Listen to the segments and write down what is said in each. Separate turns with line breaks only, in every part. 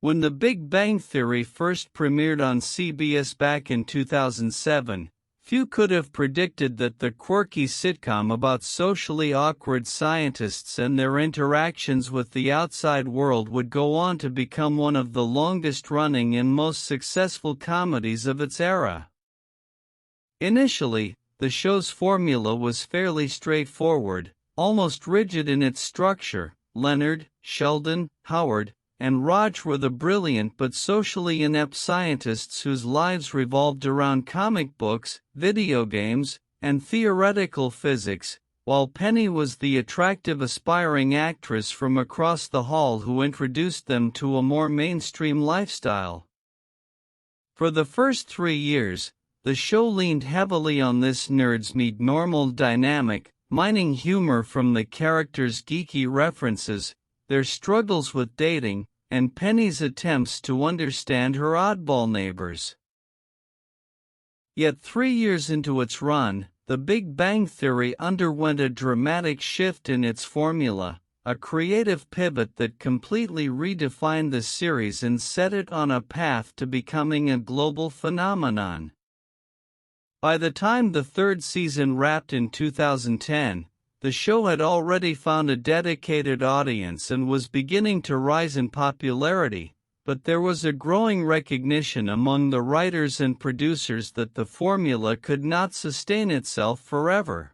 When The Big Bang Theory first premiered on CBS back in 2007, few could have predicted that the quirky sitcom about socially awkward scientists and their interactions with the outside world would go on to become one of the longest-running and most successful comedies of its era. Initially, the show's formula was fairly straightforward, almost rigid in its structure. Leonard, Sheldon, Howard, and Raj were the brilliant but socially inept scientists whose lives revolved around comic books, video games, and theoretical physics, while Penny was the attractive aspiring actress from across the hall who introduced them to a more mainstream lifestyle. For the first 3 years, the show leaned heavily on this nerds meet normal dynamic, mining humor from the characters' geeky references, their struggles with dating, and Penny's attempts to understand her oddball neighbors. Yet 3 years into its run, The Big Bang Theory underwent a dramatic shift in its formula, a creative pivot that completely redefined the series and set it on a path to becoming a global phenomenon. By the time the third season wrapped in 2010, the show had already found a dedicated audience and was beginning to rise in popularity, but there was a growing recognition among the writers and producers that the formula could not sustain itself forever.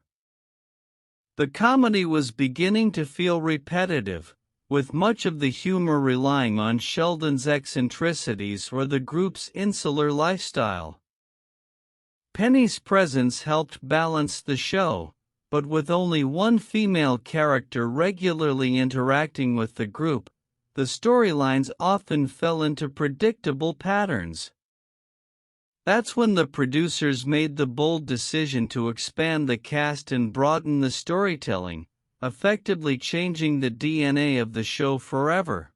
The comedy was beginning to feel repetitive, with much of the humor relying on Sheldon's eccentricities or the group's insular lifestyle. Penny's presence helped balance the show, but with only one female character regularly interacting with the group, the storylines often fell into predictable patterns. That's when the producers made the bold decision to expand the cast and broaden the storytelling, effectively changing the DNA of the show forever.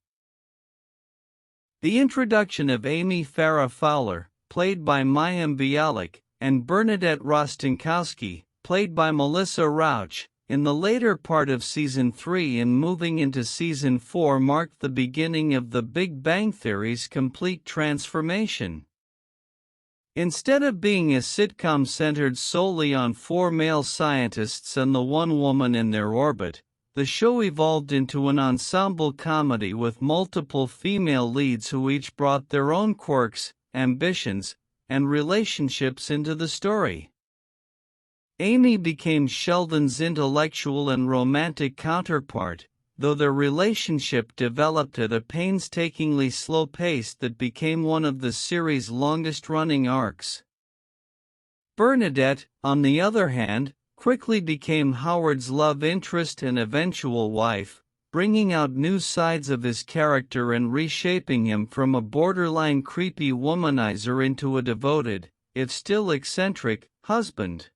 The introduction of Amy Farrah Fowler, played by Mayim Bialik, and Bernadette Rostenkowski, played by Melissa Rauch, in the later part of Season 3 and moving into Season 4 marked the beginning of The Big Bang Theory's complete transformation. Instead of being a sitcom centered solely on 4 male scientists and the one woman in their orbit, the show evolved into an ensemble comedy with multiple female leads who each brought their own quirks, ambitions, and relationships into the story. Amy became Sheldon's intellectual and romantic counterpart, though their relationship developed at a painstakingly slow pace that became one of the series' longest-running arcs. Bernadette, on the other hand, quickly became Howard's love interest and eventual wife, bringing out new sides of his character and reshaping him from a borderline creepy womanizer into a devoted, if still eccentric, husband.